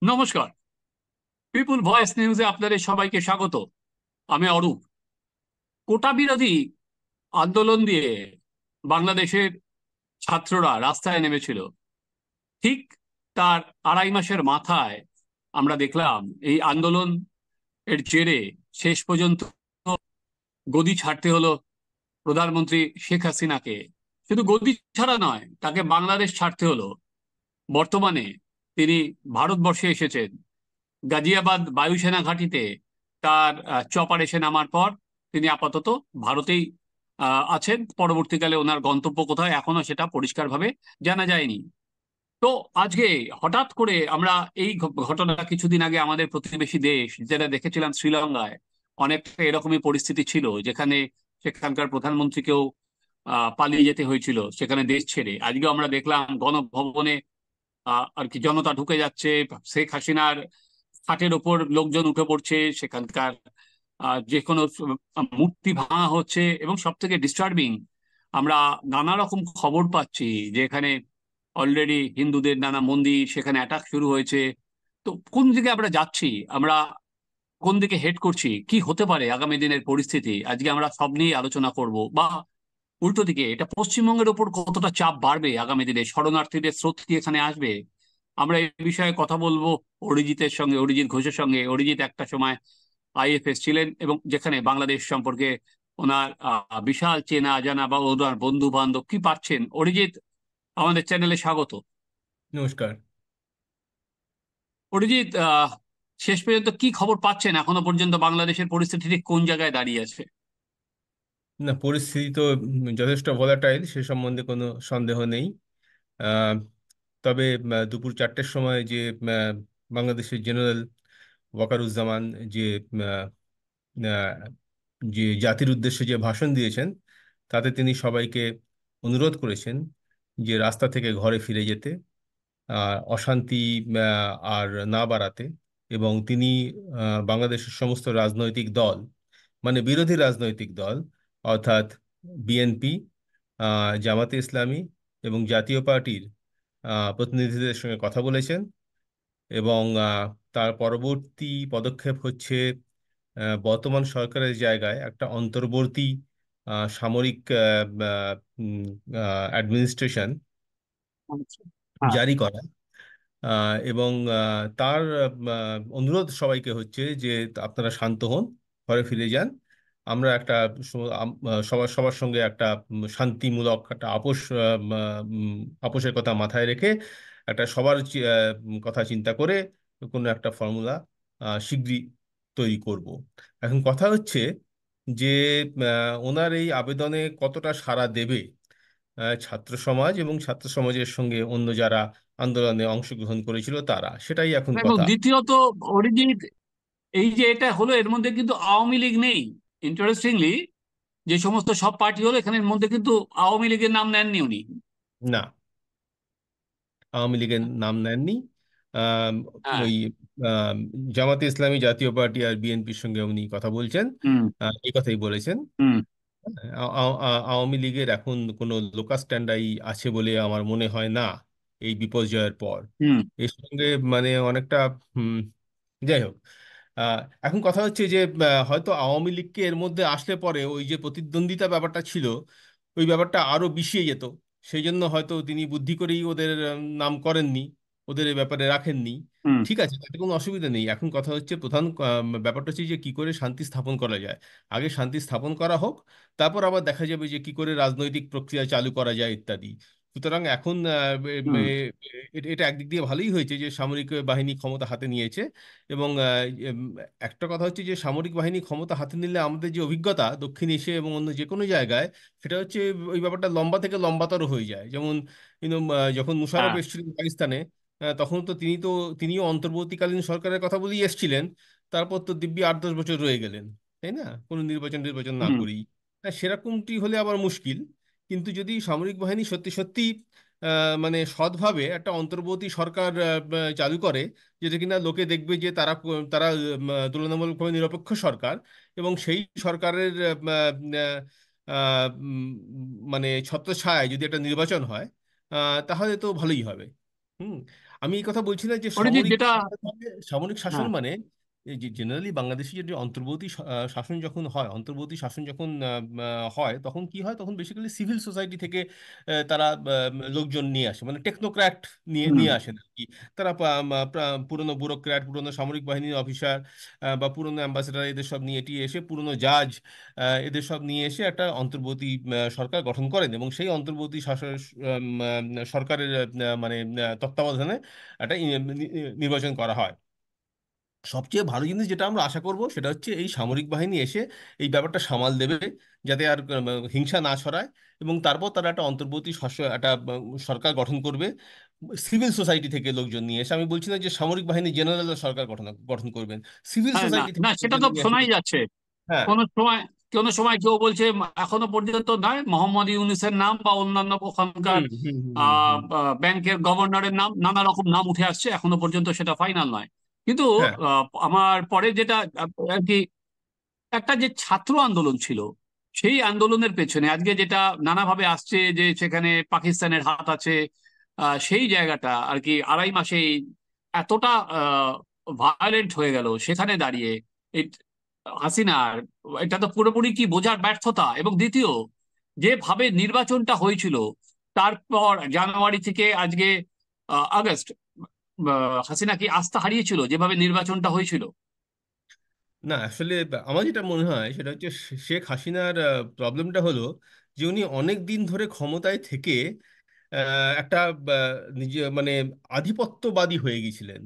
নমস্কার। পিপুল ভয়েস নিউজে আপনাদের সবাইকে স্বাগত। আমি অরূপ। কোটা বিরোধী আন্দোলন দিয়ে বাংলাদেশের ছাত্ররা রাস্তায় নেমেছিল। ঠিক তার আড়াই মাসের মাথায় আমরা দেখলাম এই আন্দোলন এর জেরে শেষ পর্যন্ত গদি ছাড়তে হলো প্রধানমন্ত্রী শেখ হাসিনাকে। শুধু গদি ছাড়া নয়, তাকে বাংলাদেশ ছাড়তে হলো। বর্তমানে তিনি ভারতবর্ষে এসেছেন। গাজিয়াবাদ বায়ুসেনা ঘাঁটিতে তার চপার এসে নামার পর তিনি আপাতত ভারতেই আছেন। পরবর্তীকালে ওনার গন্তব্য কোথায় এখনো সেটা পরিষ্কারভাবে জানা যায়নি। তো আজকে হঠাৎ করে আমরা এই ঘটনা কিছুদিন আগে আমাদের প্রতিবেশী দেশ যেটা দেখেছিলাম শ্রীলঙ্কায়, অনেকটা এরকমই পরিস্থিতি ছিল, যেখানে সেখানকার প্রধানমন্ত্রীকেও পালিয়ে যেতে হয়েছিল সেখানে দেশ ছেড়ে। আজকে আমরা দেখলাম গণভবনে আর কি জনতা ঢুকে যাচ্ছে, শেখ হাসিনার খাটের ওপর লোকজন উঠে পড়ছে, সেখানকার যে কোনো মূর্তি ভাঙা হচ্ছে, এবং সব থেকে ডিস্টার্বিং আমরা নানা রকম খবর পাচ্ছি যে এখানে অলরেডি হিন্দুদের নানা মন্দির, সেখানে অ্যাটাক শুরু হয়েছে। তো কোন দিকে আমরা যাচ্ছি, আমরা কোন দিকে হেড করছি, কি হতে পারে আগামী দিনের পরিস্থিতি, আজকে আমরা সব নিয়ে আলোচনা করব। বা উল্টো দিকে এটা পশ্চিমবঙ্গের ওপর কতটা চাপ বাড়বে আগামী দিনে, শরণার্থীদের স্রোত কি এখানে আসবে। আমরা এই বিষয়ে কথা বলবো অরিজিতের সঙ্গে, অরিজিৎ ঘোষের সঙ্গে। অরিজিৎ একটা সময় আইএফএস ছিলেন এবং যেখানে বাংলাদেশ সম্পর্কে ওনার বিশাল চেনা জানা বা ওনার বন্ধু বান্ধব। কি পাচ্ছেন অরিজিৎ? আমাদের চ্যানেলে স্বাগত। নমস্কার। অরিজিৎ, শেষ পর্যন্ত কি খবর পাচ্ছেন এখনো পর্যন্ত? বাংলাদেশের পরিস্থিতি ঠিক কোন জায়গায় দাঁড়িয়ে আছে? না, পরিস্থিতি তো যথেষ্ট ভোলাটাইল, সে সম্বন্ধে কোনো সন্দেহ নেই। আহ, তবে দুপুর 4টের সময় যে বাংলাদেশের জেনারেল ওয়াকারুজ্জামান যে আহ, আহ, যে জাতির উদ্দেশ্যে যে ভাষণ দিয়েছেন, তাতে তিনি সবাইকে অনুরোধ করেছেন যে রাস্তা থেকে ঘরে ফিরে যেতে, অশান্তি আর না বাড়াতে। এবং তিনি বাংলাদেশের সমস্ত রাজনৈতিক দল, মানে বিরোধী রাজনৈতিক দল অর্থাৎ বিএনপি, জামাতে ইসলামী এবং জাতীয় পার্টির প্রতিনিধিদের সঙ্গে কথা বলেছেন। এবং তার পরবর্তী পদক্ষেপ হচ্ছে বর্তমান সরকারের জায়গায় একটা অন্তর্বর্তী সামরিক অ্যাডমিনিস্ট্রেশন আচ্ছা। হ্যাঁ। জারি করা। এবং তার অনুরোধ সবাইকে হচ্ছে যে আপনারা শান্ত হন, ঘরে ফিরে যান। আমরা একটা সবার সবার সঙ্গে একটা শান্তিমূলক একটা আপোষের কথা মাথায় রেখে একটা সবার কথা চিন্তা করে কোনো একটা ফর্মুলা শীঘ্রই তৈরি করব। এখন কথা হচ্ছে যে ওনার এই আবেদনে কতটা সাড়া দেবে ছাত্র সমাজ এবং ছাত্র সমাজের সঙ্গে অন্য যারা আন্দোলনে অংশগ্রহণ করেছিল তারা, সেটাই এখন এবং কথা। দ্বিতীয়ত অরিজিৎ, এই যে এটা হলো এর মধ্যে কিন্তু আওয়ামী লীগ নেই। ইন্টারেস্টিংলি, যে সমস্ত সব পার্টি হলো এখানের মধ্যে কিন্তু আওয়ামী লীগের নাম নেননি উনি। না, আওয়ামী লীগের নাম নেননি। আম, হ্যাঁ। ওই আম, জামাতে ইসলামী, জাতীয় পার্টি আর বিএনপির সঙ্গে উনি কথা বলছেন, হুম। এই কথাই বলেছেন। হুম। আওয়ামী লীগের এখন কোনো লোকাস স্ট্যান্ডাই আছে বলে আমার মনে হয় না এই বিপর্যয়ের পর। হুম। এর সঙ্গে মানে অনেকটা হুম, যাই হোক। আহ, এখন কথা হচ্ছে যে হয়তো আওয়ামী লীগকে এর মধ্যে আসলে পরে ওই যে প্রতিদ্বন্দ্বিতা ব্যাপারটা ছিল, ওই ব্যাপারটা আরো বিষিয়ে যেত। সেই জন্য হয়তো তিনি বুদ্ধি করেই ওদের নাম করেননি, ওদের এই ব্যাপারে রাখেননি। হুম। ঠিক আছে, তাতে কোনো অসুবিধা নেই। এখন কথা হচ্ছে প্রধান ব্যাপারটা হচ্ছে যে কি করে শান্তি স্থাপন করা যায়। আগে শান্তি স্থাপন করা হোক, তারপর আবার দেখা যাবে যে কি করে রাজনৈতিক প্রক্রিয়া চালু করা যায় ইত্যাদি। সুতরাং এখন হুম। এটা একদিক দিয়ে ভালোই হয়েছে যে সামরিক বাহিনী ক্ষমতা হাতে নিয়েছে। এবং একটা কথা হচ্ছে যে সামরিক বাহিনী ক্ষমতা হাতে নিলে আমাদের যে অভিজ্ঞতা দক্ষিণ এশিয়া এবং অন্য যে কোনো জায়গায়, সেটা হচ্ছে ওই ব্যাপারটা লম্বা থেকে লম্বাতর হয়ে যায়। যেমন যখন মুশারফ হ্যাঁ। এসেছিলেন পাকিস্তানে, তখন তো তিনিও অন্তর্বর্তীকালীন সরকারের কথা বলেই এসেছিলেন। তারপর তো দিব্যি 8-10 বছর রয়ে গেলেন, তাই না, কোনো নির্বাচন নির্বাচন না হুম। করেই। সেরকমটি হলে আবার মুশকিল। কিন্তু যদি সামরিক বাহিনী সত্যি সত্যি মানে সৎভাবে একটা অন্তর্বর্তী সরকার চালু করে, যেটা কিনা লোকে দেখবে যে তারা তারা তুলনামূলকভাবে নিরপেক্ষ সরকার, এবং সেই সরকারের মানে ছত্রছায়ায় যদি একটা নির্বাচন হয়, তাহলে তো ভালোই হবে। হুম। আমি এই কথা বলছি না যে অরিজিৎ, সামরিক যেটা, শাসন সামরিক শাসন হ্যাঁ, মানে এই যে জেনারেলি বাংলাদেশে যে অন্তর্বর্তী শাসন যখন হয়, অন্তর্বর্তী শাসন যখন হয়, তখন কি হয়, তখন বেসিক্যালি সিভিল সোসাইটি থেকে তারা লোকজন নিয়ে আসে, মানে টেকনোক্র্যাট নিয়ে হুম, নিয়ে আসেন আর কি। তারা পুরনো ব্যুরোক্র্যাট, পুরনো সামরিক বাহিনীর অফিসার বা পুরনো অ্যাম্বাসেডার, এদের সব নিয়ে এটি এসে, পুরনো জাজ, এদের সব নিয়ে এসে একটা অন্তর্বর্তী সরকার গঠন করেন, এবং সেই অন্তর্বর্তী শাসন সরকারের মানে তত্ত্বাবধানে একটা নির্বাচন করা হয়। সবচেয়ে ভালো জিনিস যেটা আমরা আশা করব সেটা হচ্ছে এই সামরিক বাহিনী এসে এই ব্যাপারটা সামাল দেবে, যাতে আর হিংসা না ছড়ায়, এবং তারপর তারা একটা অন্তর্বর্তী একটা সরকার গঠন করবে সিভিল সোসাইটি থেকে লোকজন নিয়ে এসে। আমি বলছি না যে সামরিক বাহিনী জেনারেল সরকার গঠন গঠন করবেন, সিভিল হ্যাঁ, না সোসাইটি না, থেকে সেটা লোকজন তো নিয়ে এসে। শোনাই যাচ্ছে। হ্যাঁ। কোন সময় কোন সময় কেউ বলছে এখনো পর্যন্ত নয়, মোহাম্মদ ইউনূসের নাম বা অন্যান্য ওখানকার হুম হুম হুম হুম। ব্যাংকের গভর্নরের নাম, নানা রকম নাম উঠে আসছে, এখনো পর্যন্ত সেটা ফাইনাল নয়। কিন্তু হ্যাঁ। আমার পরে যেটা আর কি, একটা যে ছাত্র আন্দোলন ছিল, সেই আন্দোলনের পেছনে আজকে যেটা নানাভাবে আসছে যে সেখানে পাকিস্তানের হাত আছে, সেই জায়গাটা আর কি 2.5 মাসে এতটা ভায়োলেন্ট হয়ে গেল সেখানে দাঁড়িয়ে, এই হাসিনার, এটা তো পুরোপুরি কি বোঝার ব্যর্থতা। এবং দ্বিতীয়, যেভাবে নির্বাচনটা হয়েছিল, তারপর জানুয়ারি থেকে আজকে আগস্ট, হাসিনা কি আস্থা হারিয়েছিল যেভাবে নির্বাচনটা হয়েছিল? না আসলে আমার যেটা মনে হয় সেটা হচ্ছে শেখ হাসিনার প্রবলেমটা হলো যে উনি অনেক দিন ধরে ক্ষমতায় থেকে একটা নিজে মানে আধিপত্যবাদী হয়ে গেছিলেন।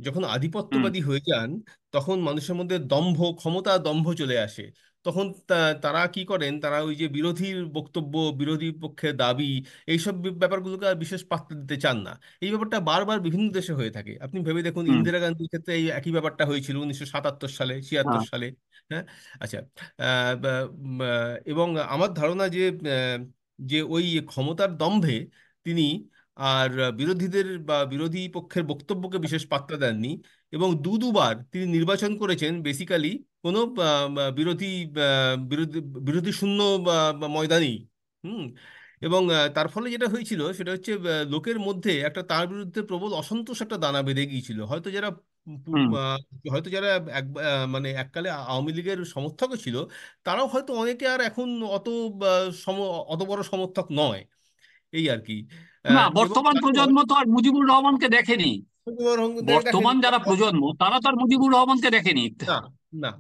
যখন হুম, আধিপত্যবাদী হয়ে যান, তখন মানুষের মধ্যে দম্ভ, ক্ষমতা দম্ভ চলে আসে। তখন তারা কি করেন, তারা ওই যে বিরোধীর বক্তব্য, বিরোধী পক্ষের দাবি, এইসব ব্যাপারগুলোকে আর বিশেষ পাত্তা দিতে চান না। এই ব্যাপারটা বারবার বিভিন্ন দেশে হয়ে থাকে। আপনি ভেবে দেখুন, হুম, ইন্দিরা গান্ধীর ক্ষেত্রে এই একই ব্যাপারটা হয়েছিল 1977 সালে, হ্যাঁ, 76 সালে। হ্যাঁ। আচ্ছা। এবং আমার ধারণা যে ওই ক্ষমতার দম্ভে তিনি আর বিরোধীদের বা বিরোধী পক্ষের বক্তব্যকে বিশেষ পাত্তা দেননি, এবং দুবার তিনি নির্বাচন করেছেন বেসিক্যালি কোনো বিরোধী বিরোধী বিরোধী শূন্য ময়দানেই। হুম। এবং তার ফলে যেটা হয়েছিল সেটা হচ্ছে লোকের মধ্যে একটা তার বিরুদ্ধে প্রবল অসন্তোষ একটা দানা বেঁধে গিয়েছিল। হুম, হয়তো যারা মানে এককালে আওয়ামী লীগের সমর্থকও ছিল, তারাও হয়তো অনেকে আর এখন অত অত বড় সমর্থক নয়, এই আর কি। না, এবং বর্তমান তারপর প্রজন্ম তো আর মুজিবুর রহমানকে দেখেনি। দেখেনি। বর্তমান যারা প্রজন্ম, তারা তো আর মুজিবুর রহমানকে দেখেনি। না, না,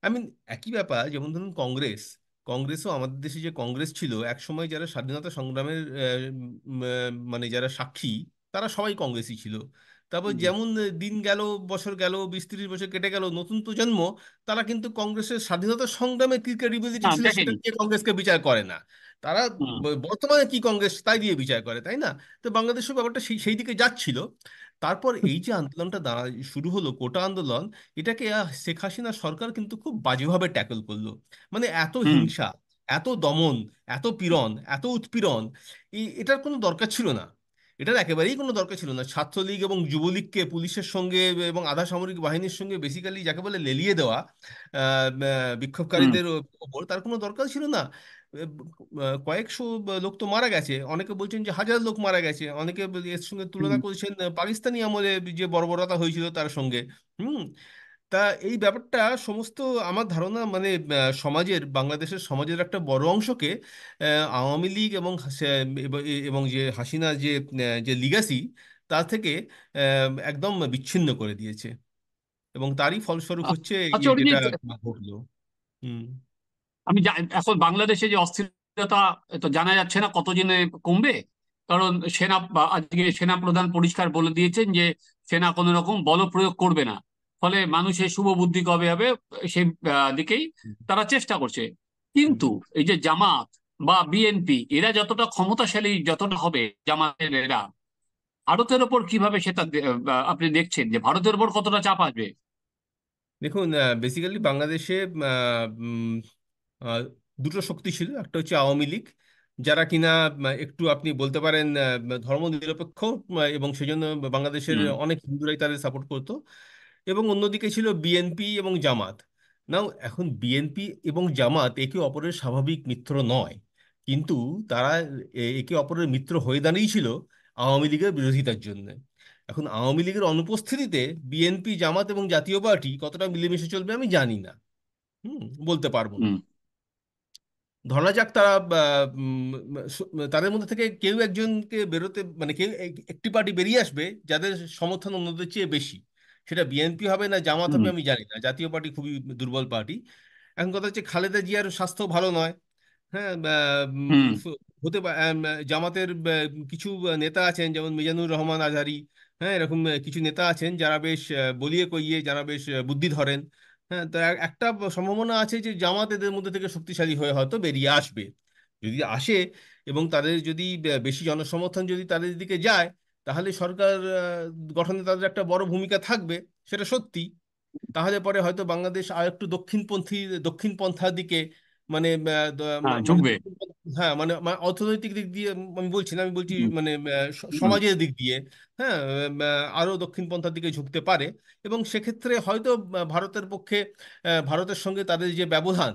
আমি একই ব্যাপার, যেমন ধরুন কংগ্রেসও, আমাদের দেশে যে কংগ্রেস ছিল এক সময়, যারা স্বাধীনতা সংগ্রামের মানে যারা সাক্ষী, তারা সবাই কংগ্রেসই ছিল। তারপর হুম, যেমন দিন গেল, বছর গেল, 20-30 বছর কেটে গেল, নতুন প্রজন্ম তারা কিন্তু কংগ্রেসের স্বাধীনতা সংগ্রামে কি ক্রেডিবিলিটি না, ছিল সেটা দেখেনি। দিয়ে কংগ্রেসকে বিচার করে না। তারা হুম, বর্তমানে কি কংগ্রেস তাই দিয়ে বিচার করে, তাই না? তো বাংলাদেশের ব্যাপারটা সেই সেই দিকে যাচ্ছিল। তারপর এই যে আন্দোলনটা শুরু হলো, কোটা আন্দোলন, এটাকে শেখ হাসিনা সরকার কিন্তু খুব বাজেভাবে ট্যাকল করলো। মানে এত হুম, হিংসা, এত দমন, এত পীড়ন, এত উৎপীড়ন, এটার কোনো দরকার ছিল না। এটার একেবারেই কোনো দরকার ছিল না। ছাত্রলীগ এবং যুবলীগকে পুলিশের সঙ্গে এবং আধা সামরিক বাহিনীর সঙ্গে বেসিক্যালি যাকে বলে লেলিয়ে দেওয়া হুম, বিক্ষোভকারীদের ওপর, তার কোনো দরকার ছিল না। কয়েকশো লোক তো মারা গেছে, অনেকে বলছেন যে হাজার লোক মারা গেছে, অনেকে এর সঙ্গে তুলনা হুম। করছেন পাকিস্তানি আমলে যে বর্বরতা হয়েছিল তার সঙ্গে। হুম। তা এই ব্যাপারটা সমস্ত, আমার ধারণা মানে বাংলাদেশের সমাজের একটা বড় অংশকে আওয়ামী লীগ এবং এবং যে হাসিনা যে লিগাসি, তা থেকে একদম বিচ্ছিন্ন করে দিয়েছে, এবং তারই ফলস্বরূপ হচ্ছে এই আচ্ছা যেটা অরিজিৎ, ঘটলো। হুম। এখন বাংলাদেশে যে অস্থিরতা, তো জানা যাচ্ছে না কতদিনে কমবে। কারণ আজকে সেনা প্রধান পরিষ্কার বলে দিয়েছেন যে সেনা কোনো রকম বল প্রয়োগ করবে না। ফলে মানুষের শুভ বুদ্ধি কবে হবে, সেই দিকেই হুম। তারা চেষ্টা করছে। হুম। কিন্তু এই যে জামাত বা বিএনপি, এরা যতটা ক্ষমতাশালী যতটা হবে, জামাতের এরা, ভারতের ওপর কিভাবে সেটা আপনি দেখছেন যে ভারতের ওপর কতটা চাপ আসবে? দেখুন, বেসিক্যালি বাংলাদেশে আহ, উম, আহ, দুটো শক্তি ছিল। একটা হচ্ছে আওয়ামী লীগ, যারা কিনা একটু আপনি বলতে পারেন ধর্মনিরপেক্ষ, এবং সেজন্য বাংলাদেশের হুম, অনেক হিন্দুরাই তাদের সাপোর্ট করতো। এবং অন্যদিকে ছিল বিএনপি এবং জামাত। নাও এখন বিএনপি এবং জামাত একে অপরের স্বাভাবিক মিত্র নয়, কিন্তু তারা একে অপরের মিত্র হয়ে দাঁড়িয়েছিল আওয়ামী লীগের বিরোধিতার জন্য। এখন আওয়ামী লীগের অনুপস্থিতিতে বিএনপি, জামাত এবং জাতীয় পার্টি কতটা মিলেমিশে চলবে আমি জানি না। বলতে পারবো না। হুম। ধরা যাক তারা তাদের মধ্যে থেকে কেউ একজনকে বেরোতে, মানে কেউ একটি পার্টি বেরিয়ে আসবে যাদের সমর্থন অন্যদের চেয়ে বেশি। সেটা বিএনপি হবে না জামাত হুম। হবে আমি জানি না, জাতীয় পার্টি খুবই দুর্বল পার্টি। এখন কথা হচ্ছে খালেদা জিয়ার স্বাস্থ্য ভালো নয়। হ্যাঁ, হুম। হতে জামাতের কিছু নেতা আছেন যেমন মিজানুর রহমান আজহারি, হ্যাঁ, এরকম কিছু নেতা আছেন যারা বেশ বলিয়ে কইয়ে, যারা বেশ বুদ্ধি ধরেন। হ্যাঁ, তো একটা সম্ভাবনা আছে যে জামাত এদের মধ্যে থেকে শক্তিশালী হয়ে হয়তো বেরিয়ে আসবে। যদি আসে এবং তাদের যদি বেশি জনসমর্থন যদি তাদের দিকে যায়, তাহলে সরকার গঠনে তাদের একটা বড় ভূমিকা থাকবে, সেটা সত্যি। তাহলে পরে হয়তো বাংলাদেশ আর একটু দক্ষিণপন্থী, দক্ষিণ পন্থার দিকে, মানে হ্যাঁ, মানে ঝুঁকবে। হ্যাঁ, মানে অর্থনৈতিক দিক দিয়ে আমি বলছি না, আমি বলছি হুম। মানে হুম। সমাজের দিক দিয়ে। হ্যাঁ, আরো দক্ষিণ পন্থার দিকে ঝুঁকতে পারে। এবং সেক্ষেত্রে হয়তো ভারতের পক্ষে, ভারতের সঙ্গে তাদের যে ব্যবধান,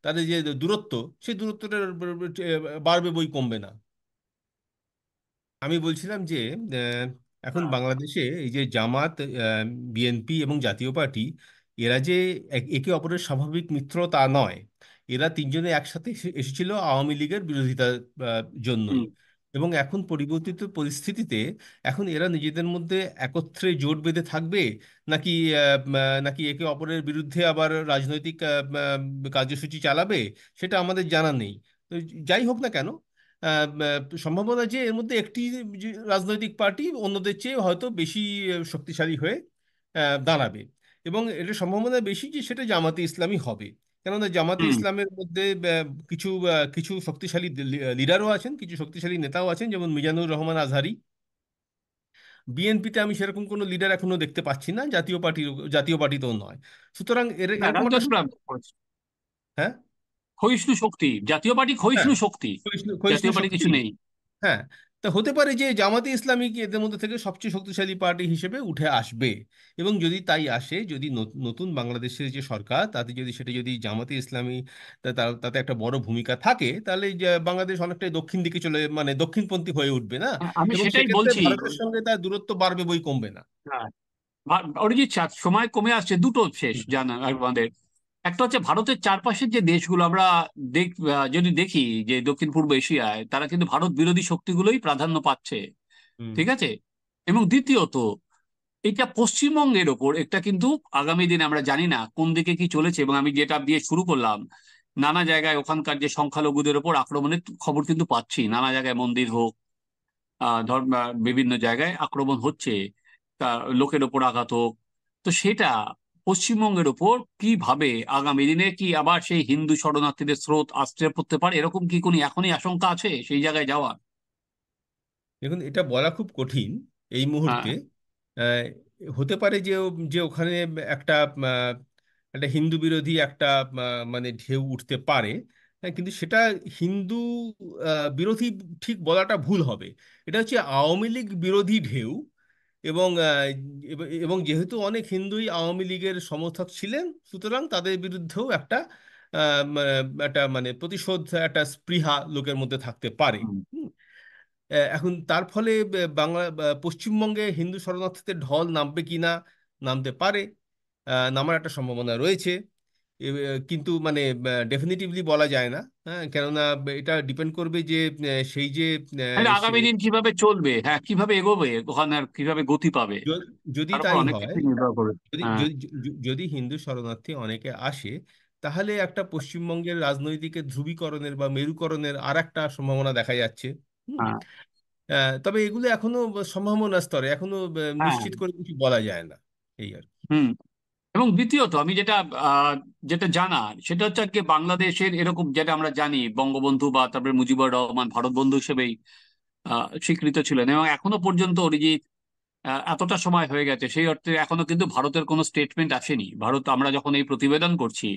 তাদের যে দূরত্ব, সেই দূরত্বটা বাড়বে, বই কমবে না। আমি বলছিলাম যে আহ, এখন বাংলাদেশে এই যে জামাত, বিএনপি এবং জাতীয় পার্টি, এরা যে একে অপরের স্বাভাবিক মিত্র তা নয়। এরা তিনজনে একসাথে এসেছিল আওয়ামী লীগের বিরোধিতার জন্যই। হুম। এবং এখন পরিবর্তিত পরিস্থিতিতে এখন এরা নিজেদের মধ্যে একত্রে জোট বেঁধে থাকবে, নাকি নাকি একে অপরের বিরুদ্ধে আবার রাজনৈতিক কার্যসূচি চালাবে, সেটা আমাদের জানা নেই। তো যাই হোক না কেন, সম্ভাবনা যে এর মধ্যে একটি যে রাজনৈতিক পার্টি অন্যদের চেয়ে হয়তো বেশি শক্তিশালী হয়ে দাঁড়াবে। এবং এটার সম্ভাবনা বেশি যে সেটা জামাতে ইসলামী হবে। কেননা জামাতে হুম। ইসলামের মধ্যে কিছু শক্তিশালী লিডারও আছেন, কিছু শক্তিশালী নেতাও আছেন, যেমন মিজানুর রহমান আজহারি। বিএনপিতে আমি সেরকম কোনো লিডার এখনো দেখতে পাচ্ছি না, জাতীয় পার্টিতেও নয়। সুতরাং না, এরকম একটা, রাজনৈতিক হ্যাঁ, ক্ষয়িষ্ণু শক্তি, জাতীয় পার্টি হ্যাঁ, ক্ষয়িষ্ণু শক্তি। ক্ষয়িষ্ণু জাতীয় পার্টি শক্তি। কিছু নেই। হ্যাঁ, তা হতে পারে যে জামাতে ইসলামী কি এদের মধ্যে থেকে সবচেয়ে শক্তিশালী পার্টি হিসেবে উঠে আসবে। এবং যদি তাই আসে, যদি নতুন বাংলাদেশের যে সরকার, তাতে যদি সেটা যদি জামাতে ইসলামী তাতে একটা বড় ভূমিকা থাকে, তাহলে যে বাংলাদেশ অনেকটাই দক্ষিণ দিকে চলে, মানে দক্ষিণপন্থী হয়ে উঠবে না। আমি এবং সেটাই সেক্ষেত্রে বলছি। ভারতের সঙ্গে তার দূরত্ব বাড়বে, বই কমবে না। হ্যাঁ, অরিজিৎ, সময় কমে আসছে, দুটো শেষ হুম, জানা আমাদের। একটা হচ্ছে ভারতের চারপাশের যে দেশগুলো আমরা যদি দেখি যে দক্ষিণ পূর্ব এশিয়ায়, তারা কিন্তু ভারত বিরোধী শক্তিগুলোই প্রাধান্য পাচ্ছে। হুম, ঠিক আছে। এবং দ্বিতীয়ত, এটা পশ্চিমবঙ্গের ওপর একটা কিন্তু আগামী দিনে আমরা জানি না কোন দিকে কি চলেছে, এবং আমি যেটা দিয়ে শুরু করলাম, নানা জায়গায় ওখানকার যে সংখ্যালঘুদের ওপর আক্রমণের খবর কিন্তু পাচ্ছি, নানা জায়গায় মন্দির হোক, ধর্ম, বিভিন্ন জায়গায় আক্রমণ হচ্ছে, তা লোকের ওপর আঘাত হোক। তো সেটা পশ্চিমবঙ্গের ওপর কিভাবে আগামী দিনে কি আবার সেই হিন্দু শরণার্থীদের স্রোত আসতে পড়তে পারে, এরকম কি কোনো এখনই আশঙ্কা আছে সেই জায়গায় যাওয়ার? দেখুন, এটা বলা খুব কঠিন এই মুহূর্তে। হ্যাঁ। আহ, হতে পারে যে যে ওখানে একটা একটা হিন্দু বিরোধী একটা মানে ঢেউ উঠতে পারে। হ্যাঁ, কিন্তু সেটা হিন্দু বিরোধী ঠিক বলাটা ভুল হবে। এটা হচ্ছে আওয়ামী লীগ বিরোধী ঢেউ। এবং এবং যেহেতু অনেক হিন্দুই আওয়ামী লীগের সমর্থক ছিলেন, সুতরাং তাদের বিরুদ্ধেও একটা মানে প্রতিশোধ, একটা স্পৃহা লোকের মধ্যে থাকতে পারে। হুম। এখন তার ফলে পশ্চিমবঙ্গে হিন্দু শরণার্থীদের ঢল নামবে কি না, নামতে পারে। নামার একটা সম্ভাবনা রয়েছে। কিন্তু মানে ডেফিনেটিভলি বলা যায় না। হ্যাঁ, কেননা এটা ডিপেন্ড করবে যে সেই যে তাহলে সে আগামী দিন কিভাবে চলবে, হ্যাঁ, কিভাবে এগোবে ওখানে, আর কিভাবে গতি পাবে, যদি তার উপর তাই অনেক হয়, কিছু নির্ভর করবে। যদি হ্যাঁ। যদি যদি হিন্দু শরণার্থী অনেকে আসে, তাহলে একটা পশ্চিমবঙ্গের রাজনৈতিকের ধ্রুবীকরণের বা মেরুকরণের আর একটা সম্ভাবনা দেখা যাচ্ছে। হুম। হ্যাঁ। তবে এগুলো এখনো সম্ভাবনা স্তরে, এখনো হ্যাঁ। নিশ্চিত করে কিছু বলা যায় না, এই আর কি। হুম। এবং দ্বিতীয়ত, আমি আহ, যেটা জানার সেটা হচ্ছে কি, বাংলাদেশের এরকম যেটা আমরা জানি, বঙ্গবন্ধু বা তারপরে মুজিবুর রহমান ভারত বন্ধু হিসেবেই স্বীকৃত ছিলেন, এবং এখনো পর্যন্ত অরিজিৎ, এতটা সময় হয়ে গেছে, সেই অর্থে এখনো কিন্তু ভারতের কোনো স্টেটমেন্ট আসেনি। ভারত, আমরা যখন এই প্রতিবেদন করছি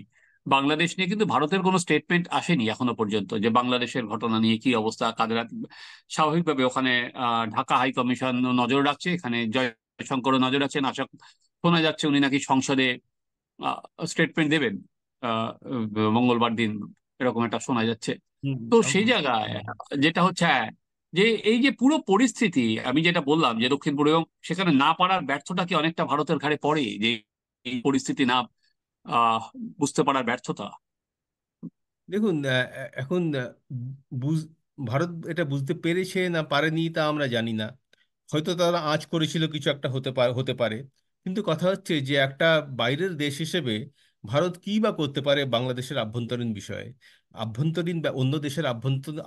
বাংলাদেশ নিয়ে, কিন্তু ভারতের কোনো স্টেটমেন্ট আসেনি এখনো পর্যন্ত, যে বাংলাদেশের ঘটনা নিয়ে কি অবস্থা, কাদের স্বাভাবিকভাবে ওখানে ঢাকা হাই কমিশন নজর রাখছে, এখানে জয়শঙ্করও নজর রাখছেন, আশা শোনা যাচ্ছে উনি নাকি সংসদে স্টেটমেন্ট দেবেন আহ, মঙ্গলবার দিন, এরকম একটা শোনা যাচ্ছে। হুম, তো সেই জায়গায় যেটা হচ্ছে, হ্যাঁ, যে এই যে পুরো পরিস্থিতি, আমি যেটা বললাম যে দক্ষিণ পূর্ব, এবং সেখানে না পারার ব্যর্থতা কি অনেকটা ভারতের ঘাড়ে পড়ে, যে এই পরিস্থিতি না আহ বুঝতে পারার ব্যর্থতা? দেখুন, এখন বুঝ ভারত এটা বুঝতে পেরেছে না পারেনি তা আমরা জানি না। হয়তো তারা আঁচ করেছিল কিছু একটা হতে পারে। কিন্তু কথা হচ্ছে যে একটা বাইরের দেশ হিসেবে ভারত কী বা করতে পারে বাংলাদেশের আভ্যন্তরীণ বিষয়ে। অন্য দেশের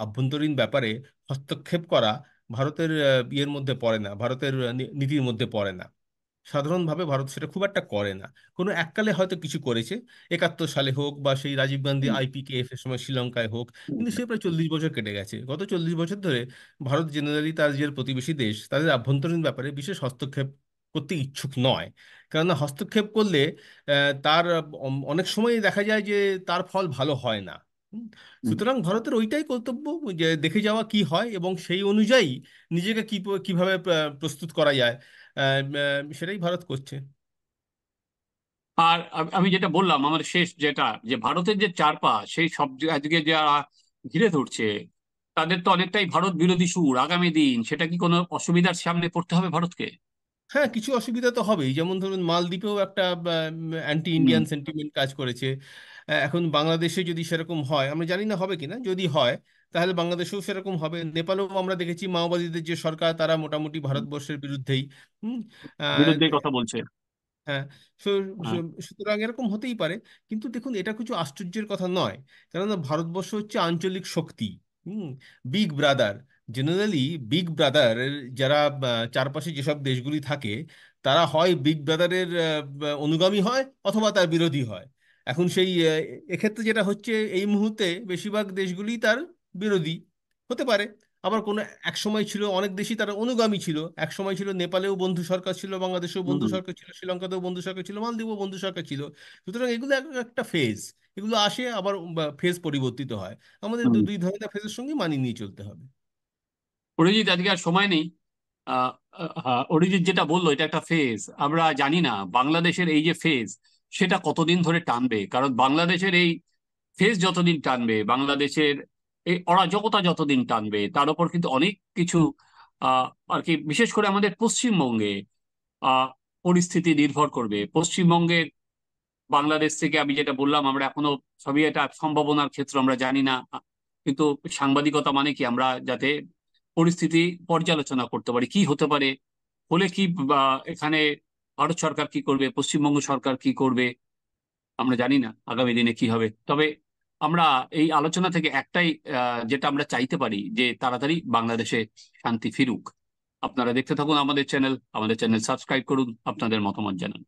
আভ্যন্তরীণ ব্যাপারে হস্তক্ষেপ করা ভারতের ইয়ের মধ্যে পড়ে না, ভারতের নীতির মধ্যে পড়ে না। সাধারণভাবে ভারত সেটা খুব একটা করে না। কোনো এককালে হয়তো কিছু করেছে, 71 সালে হোক বা সেই রাজীব গান্ধী হুম, IPKF এর সময় শ্রীলঙ্কায় হোক। হুম, কিন্তু সে প্রায় 40 বছর কেটে গেছে। গত 40 বছর ধরে ভারত জেনারেলি তার যে প্রতিবেশী দেশ তাদের আভ্যন্তরীণ ব্যাপারে বিশেষ হস্তক্ষেপ করতে ইচ্ছুক নয়। কেননা হস্তক্ষেপ করলে তার অনেক সময় দেখা যায় যে তার ফল ভালো হয় না। হুম। হুম। সুতরাং ভারতের ওইটাই কর্তব্য যে দেখে যাওয়া কি হয় এবং সেই অনুযায়ী নিজেকে কিভাবে প্রস্তুত করা যায়, সেটাই ভারত করছে। আর আমি যেটা বললাম, আমার শেষ যেটা, যে ভারতের যে চারপা, সেই সব আজকে যারা ঘিরে ধরছে, তাদের তো অনেকটাই ভারত বিরোধী সুর। আগামী দিন সেটা কি কোনো অসুবিধার সামনে পড়তে হবে ভারতকে? হ্যাঁ, কিছু অসুবিধা তো হবেই। যেমন ধরুন, মালদ্বীপেও একটা অ্যান্টি হুম। ইন্ডিয়ান সেন্টিমেন্ট কাজ করেছে। এখন বাংলাদেশে যদি সেরকম হয়, আমরা জানি না হবে কিনা, যদি হয় তাহলে বাংলাদেশেও সেরকম হবে। নেপালেও আমরা দেখেছি মাওবাদীদের যে সরকার, তারা মোটামুটি ভারতবর্ষের বিরুদ্ধেই। হুম। আহ, বিরুদ্ধে কথা বলছে। হ্যাঁ। হ্যাঁ। সুতরাং এরকম হতেই পারে। কিন্তু দেখুন, এটা কিছু আশ্চর্যের কথা নয়। কেননা ভারতবর্ষ হচ্ছে আঞ্চলিক শক্তি। হুম। Big brother. জেনারেলি বিগ ব্রাদারের যারা চারপাশে যেসব দেশগুলি থাকে, তারা হয় বিগ ব্রাদারের অনুগামী হয় অথবা তার বিরোধী হয়। এখন সেই এক্ষেত্রে যেটা হচ্ছে, এই মুহূর্তে বেশিরভাগ দেশগুলি তার বিরোধী হতে পারে। আবার কোনো এক সময় ছিল অনেক দেশই তার অনুগামী ছিল। এক সময় ছিল নেপালেও বন্ধু সরকার ছিল, বাংলাদেশেও বন্ধু হুম। সরকার ছিল, শ্রীলঙ্কাতেও বন্ধু সরকার ছিল, মালদ্বীপেও বন্ধু সরকার ছিল। সুতরাং এগুলো একটা ফেজ। এগুলো আসে আবার ফেজ পরিবর্তিত হয়। আমাদের হুম। দুই ধরনের ফেজের সঙ্গে মানিয়ে নিয়ে চলতে হবে। অরিজিৎ, আজকে আর সময় নেই। অরিজিৎ যেটা বললো, এটা একটা ফেজ। আমরা জানি না বাংলাদেশের এই যে ফেজ, সেটা কতদিন ধরে টানবে। কারণ বাংলাদেশের এই ফেজ যতদিন টানবে, বাংলাদেশের এই অরাজকতা যতদিন টানবে, তার উপর কিন্তু অনেক কিছু আহ আর কি, বিশেষ করে আমাদের পশ্চিমবঙ্গে আহ পরিস্থিতি নির্ভর করবে। পশ্চিমবঙ্গের বাংলাদেশ থেকে, আমি যেটা বললাম, আমরা এখনো সবই এটা সম্ভাবনার ক্ষেত্র, আমরা জানি না। কিন্তু সাংবাদিকতা মানে কি, আমরা যাতে পরিস্থিতি পর্যালোচনা করতে পারি, কি হতে পারে, হলে কি, বা এখানে ভারত সরকার কি করবে, পশ্চিমবঙ্গ সরকার কি করবে, আমরা জানি না আগামী দিনে কি হবে। তবে আমরা এই আলোচনা থেকে একটাই যেটা আমরা চাইতে পারি, যে তাড়াতাড়ি বাংলাদেশে শান্তি ফিরুক। আপনারা দেখতে থাকুন আমাদের চ্যানেল সাবস্ক্রাইব করুন, আপনাদের মতামত জানান।